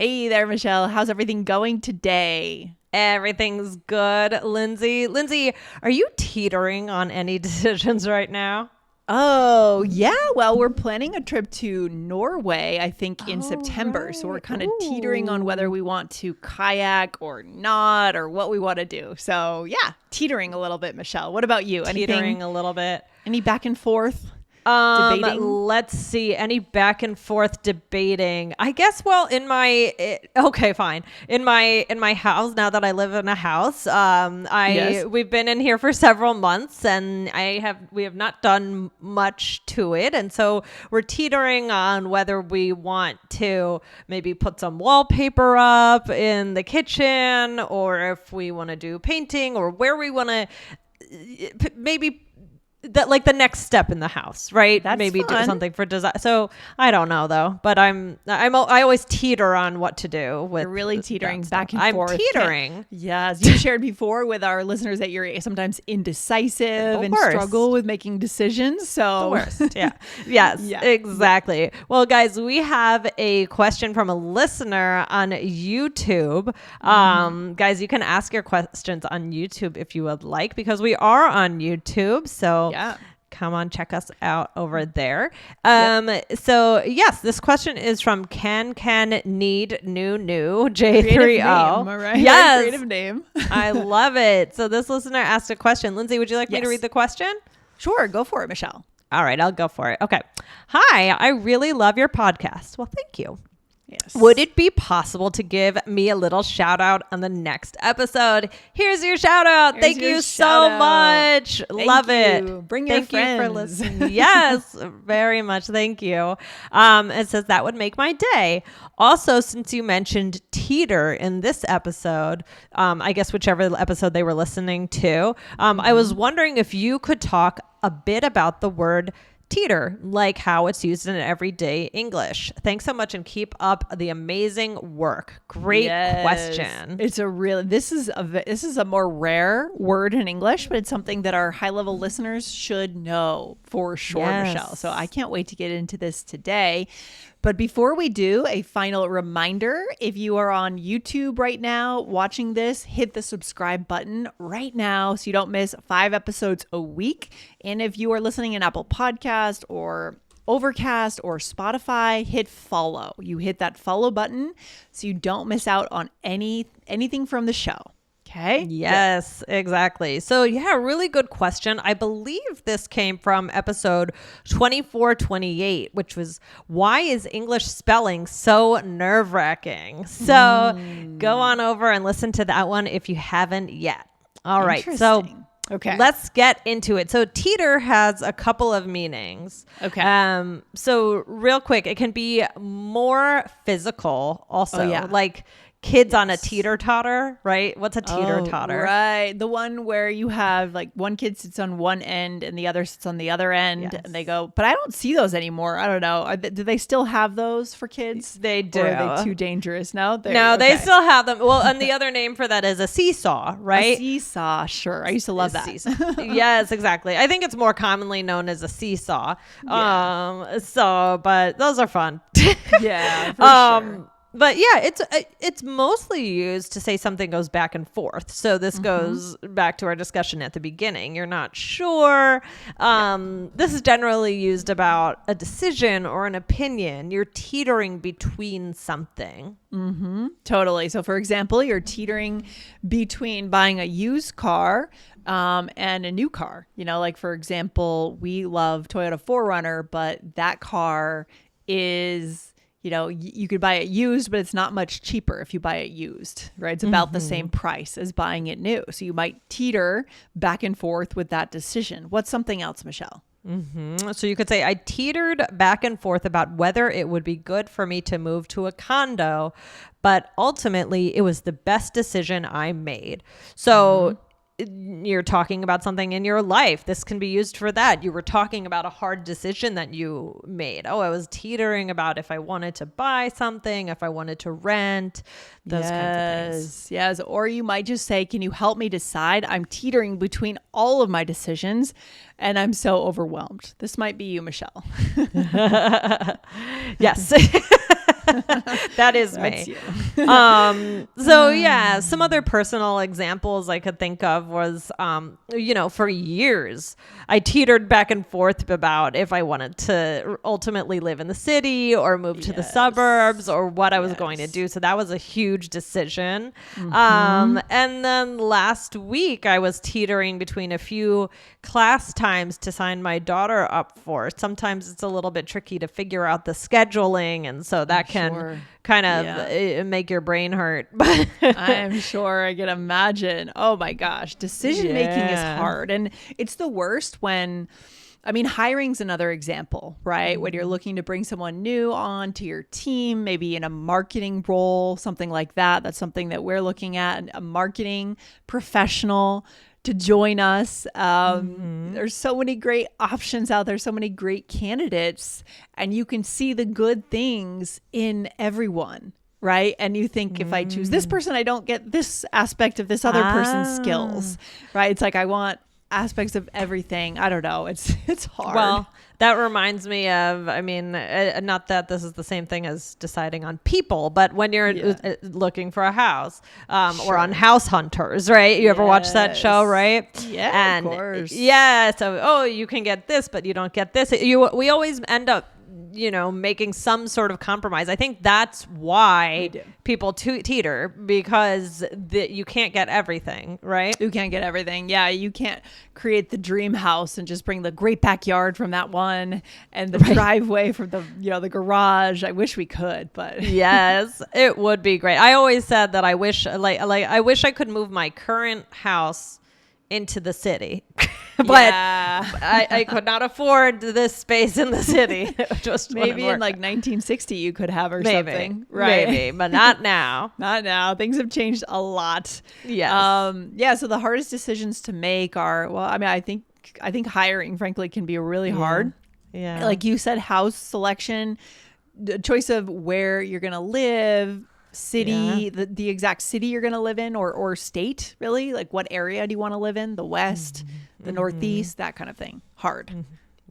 Hey there, Michelle. How's everything going today? Everything's good, Lindsay. Lindsay, are you teetering on any decisions right now? Oh, yeah. Well, we're planning a trip to Norway, I think, in Oh, September. So we're right. kind of teetering on whether we want to kayak or not or what we want to do. So, yeah, teetering a little bit, Michelle. What about you? Teetering a little bit. Any back and forth debating? Let's see. Any back and forth debating? I guess. Well, okay, fine. In my house now that I live in a house, Yes. we've been in here for several months, and we have not done much to it, and so we're teetering on whether we want to maybe put some wallpaper up in the kitchen, or if we want to do painting, or where we want to maybe that like the next step in the house, right? That's maybe fun. do something for design. So I don't know though, but I always teeter on what to do with. You're really teetering that stuff. back and I'm forth. teetering. Yes, you shared before with our listeners that you're sometimes indecisive The and worst. struggle with making decisions. So The worst. Yeah. Yes, Yeah. exactly. Well, guys, we have a question from a listener on YouTube. Guys, you can ask your questions on YouTube if you would like, because we are on YouTube. So Yeah. come on, check us out over there. So yes, this question is from Need New Creative J30. name, all right? Yes. Creative name. I love it. So this listener asked a question. Lindsay, would you like me to Yes. read the question? Sure, go for it, Michelle. All right, I'll go for it. Okay. Hi, I really love your podcast. Well, thank you. Yes. Would it be possible to give me a little shout out on the next episode? Here's your shout out. Here's Thank your you shout so out. much. Love you. it. Bring your Thank you for friends. listening. Yes, very much. Thank you. It says that would make my day. Also, since you mentioned teeter in this episode, I guess whichever episode they were listening to, I was wondering if you could talk a bit about the word teeter, like how it's used in everyday English. Thanks so much and keep up the amazing work. Great Yes. question. It's a real. This is a more rare word in English, but it's something that our high level listeners should know for sure, Yes. Michelle. So I can't wait to get into this today. But before we do, a final reminder, if you are on YouTube right now watching this, hit the subscribe button right now so you don't miss 5 episodes a week. And if you are listening in Apple Podcast or Overcast or Spotify, hit follow. You hit that follow button so you don't miss out on anything from the show. Okay? Yes, exactly. So yeah, really good question. I believe this came from episode 2428, which was why is English spelling so nerve-wracking? So go on over and listen to that one if you haven't yet. All right. So Interesting. Okay. let's get into it. So teeter has a couple of meanings. Okay. So real quick, it can be more physical also. Oh, yeah. Like kids on a teeter-totter, right? What's a teeter-totter? Oh, right. The one where you have like one kid sits on one end and the other sits on the other end, Yes. and they go, but I don't see those anymore. I don't know. Do they still have those for kids? They do. Or are they too dangerous? No, No, they still have them. Well, and the other name for that is a seesaw, right? A seesaw. Sure. I used to love that. Seesaw. Yes, exactly. I think it's more commonly known as a seesaw. Yeah. But those are fun. Yeah, for sure. But yeah, it's mostly used to say something goes back and forth. So this goes back to our discussion at the beginning. You're not sure. This is generally used about a decision or an opinion. You're teetering between something. Totally. So, for example, you're teetering between buying a used car and a new car. You know, like, for example, we love Toyota 4Runner, but that car is, you know, you could buy it used, but it's not much cheaper if you buy it used, right? It's about the same price as buying it new. So you might teeter back and forth with that decision. What's something else, Michelle? So you could say, I teetered back and forth about whether it would be good for me to move to a condo, but ultimately it was the best decision I made. So you're talking about something in your life. This can be used for that. You were talking about a hard decision that you made. Oh, I was teetering about if I wanted to buy something, if I wanted to rent, those kinds of things. Yes. Or you might just say, can you help me decide? I'm teetering between all of my decisions and I'm so overwhelmed. This might be you, Michelle. Yes. That is That's me. you. So yeah, some other personal examples I could think of was, for years I teetered back and forth about if I wanted to ultimately live in the city or move to the suburbs or what I was going to do. So that was a huge decision. And then last week I was teetering between a few class times to sign my daughter up for. Sometimes it's a little bit tricky to figure out the scheduling, and so that can kind of make your brain hurt. But I'm sure I can imagine. Oh my gosh, decision making is hard, and it's the worst when, I mean, hiring's another example, right? When you're looking to bring someone new on to your team, maybe in a marketing role, something like that. That's something that we're looking at, a marketing professional to join us. There's so many great options out there, so many great candidates, and you can see the good things in everyone, right? And you think, if I choose this person, I don't get this aspect of this other person's skills, right? It's like, I want aspects of everything. I don't know. It's hard. Well, that reminds me of, I mean, not that this is the same thing as deciding on people, but when you're looking for a house, or on House Hunters, right? You ever watch that show, right? Yeah, of course. Yeah. So, you can get this, but you don't get this. We always end up, making some sort of compromise. I think that's why people teeter, because you can't get everything, right? You can't get everything. Yeah, you can't create the dream house and just bring the great backyard from that one and the driveway from the garage. I wish we could, but yes, it would be great. I always said that I wish I wish I could move my current house into the city, but I could not afford this space in the city. Just maybe in like 1960 you could have something, right? Maybe, but not now. Not now. Things have changed a lot. Yes. So the hardest decisions to make are, well, I mean, I think hiring, frankly, can be really hard. Yeah. Like you said, house selection, the choice of where you're gonna live, city, the exact city you're going to live in, or state, really, like what area do you want to live in, the West, the Northeast, that kind of thing. Hard.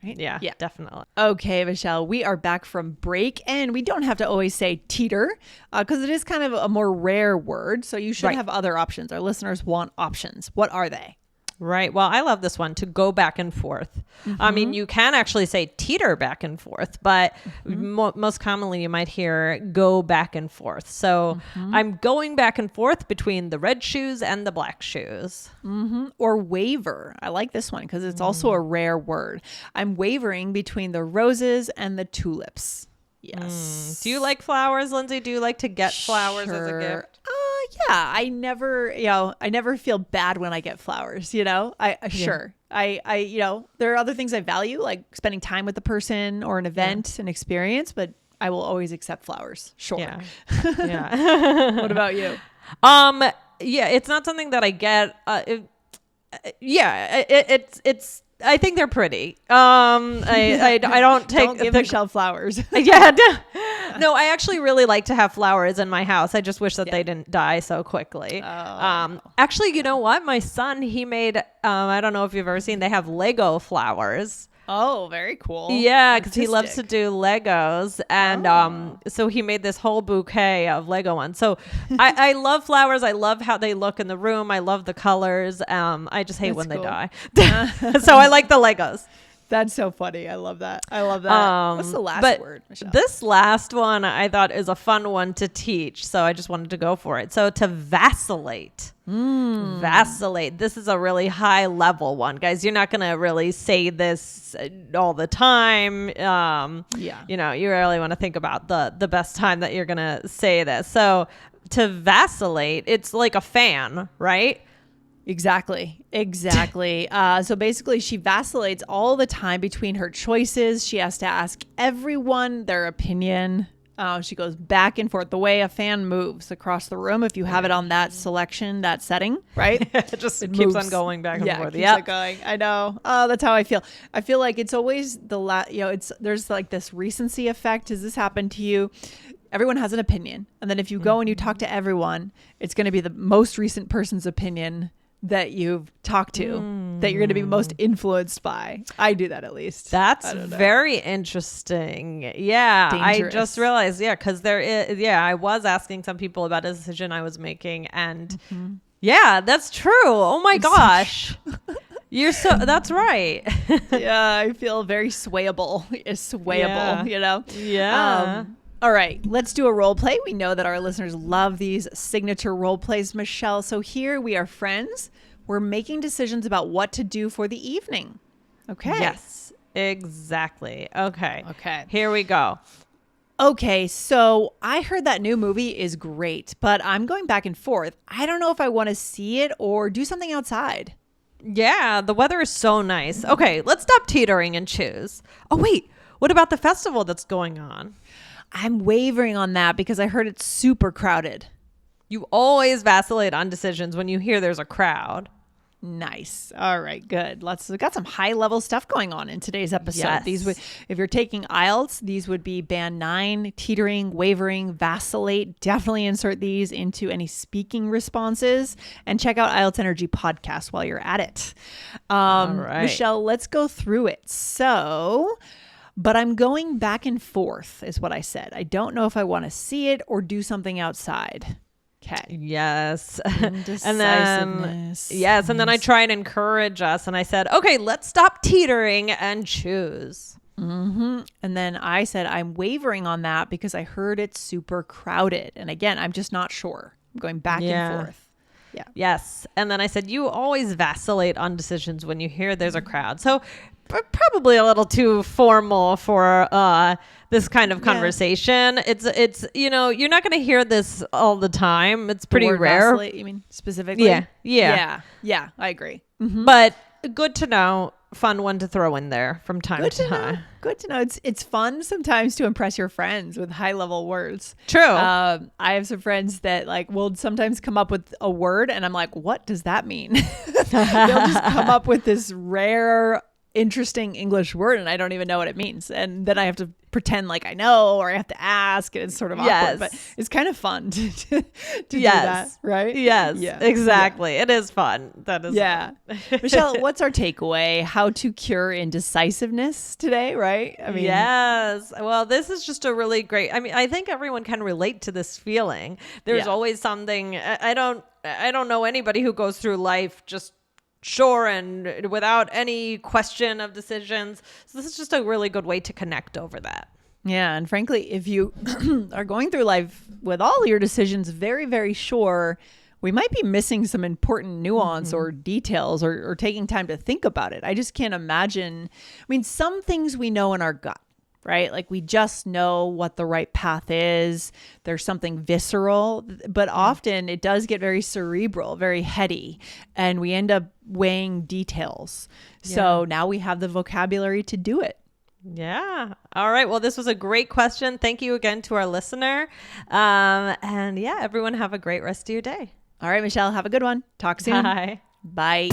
Right? Yeah, definitely. Okay, Michelle, we are back from break, and we don't have to always say teeter because it is kind of a more rare word, so you should have other options. Our listeners want options. What are they? Right. Well, I love this one, to go back and forth. I mean, you can actually say teeter back and forth, but most commonly you might hear go back and forth. So I'm going back and forth between the red shoes and the black shoes. Or waver. I like this one because it's also a rare word. I'm wavering between the roses and the tulips. Yes. Do you like flowers, Lindsay? Do you like to get flowers as a gift? Yeah, I never feel bad when I get flowers, Sure. There are other things I value, like spending time with the person or an event, an experience, but I will always accept flowers. Sure. Yeah. What about you? It's not something that I get. It's I think they're pretty. I don't take. Don't give Michelle flowers. No, I actually really like to have flowers in my house. I just wish that they didn't die so quickly. Actually, you know what? My son, he made. I don't know if you've ever seen. They have Lego flowers. Oh, very cool. Yeah, because he loves to do Legos. And so he made this whole bouquet of Lego ones. So I love flowers. I love how they look in the room. I love the colors. I just hate when they die. So I like the Legos. That's so funny. I love that. What's the last word, Michelle? This last one I thought is a fun one to teach. So I just wanted to go for it. So to vacillate. Vacillate. This is a really high level one, guys. You're not going to really say this all the time. You really want to think about the best time that you're going to say this. So to vacillate, it's like a fan, right? Exactly. So basically she vacillates all the time between her choices. She has to ask everyone their opinion. She goes back and forth the way a fan moves across the room. If you have it on that selection, that setting, right? It keeps on going back and forth. Yeah, keeps going. I know. That's how I feel. I feel like it's always there's like this recency effect. Has this happened to you? Everyone has an opinion. And then if you go and you talk to everyone, it's going to be the most recent person's opinion that you've talked to. that you're going to be most influenced by. I do that at least. That's very interesting. Yeah. Dangerous. I just realized, because I was asking some people about a decision I was making, and yeah, that's true. Oh my gosh. That's right. Yeah, I feel very swayable. You know? Yeah. All right, let's do a role play. We know that our listeners love these signature role plays, Michelle. So here we are friends. We're making decisions about what to do for the evening. Okay. Yes, exactly. Okay. Okay. Here we go. Okay, so I heard that new movie is great, but I'm going back and forth. I don't know if I want to see it or do something outside. Yeah, the weather is so nice. Okay, let's stop teetering and choose. Oh, wait. What about the festival that's going on? I'm wavering on that because I heard it's super crowded. You always vacillate on decisions when you hear there's a crowd. Nice. All right, good. We got some high level stuff going on in today's episode. Yes. If you're taking IELTS, these would be band 9, teetering, wavering, vacillate. Definitely insert these into any speaking responses and check out IELTS Energy podcast while you're at it. All right. Michelle, let's go through it. But I'm going back and forth is what I said. I don't know if I want to see it or do something outside. Okay. Yes. Indecisiveness. And then I try and encourage us, and I said, okay, let's stop teetering and choose. And then I said, I'm wavering on that because I heard it's super crowded. And again, I'm just not sure. I'm going back and forth. Yeah. Yes. And then I said, you always vacillate on decisions when you hear there's a crowd. So probably a little too formal for this kind of conversation. It's you're not going to hear this all the time. It's pretty rare. Vacillate, you mean specifically? Yeah, I agree. But good to know. Fun one to throw in there from time to time. Good to know. It's fun sometimes to impress your friends with high level words. True. I have some friends that will sometimes come up with a word and I'm like, what does that mean? They'll just come up with this rare, interesting English word and I don't even know what it means. And then I have to pretend like I know, or I have to ask, and it's sort of awkward, but it's kind of fun to do that, right? Yes, exactly. It is fun. That is fun. Michelle, what's our takeaway? How to cure indecisiveness today, right? I mean, yes. Well, this is just a really great, I think everyone can relate to this feeling. There's always something, I don't know anybody who goes through life just sure and without any question of decisions. So this is just a really good way to connect over that. Yeah. And frankly, if you are going through life with all your decisions very, very sure, we might be missing some important nuance or details or taking time to think about it. I just can't imagine. I mean, some things we know in our gut, right? Like we just know what the right path is. There's something visceral, but often it does get very cerebral, very heady, and we end up weighing details. So now we have the vocabulary to do it. Yeah. All right. Well, this was a great question. Thank you again to our listener. And everyone have a great rest of your day. All right, Michelle, have a good one. Talk soon. Bye. Bye.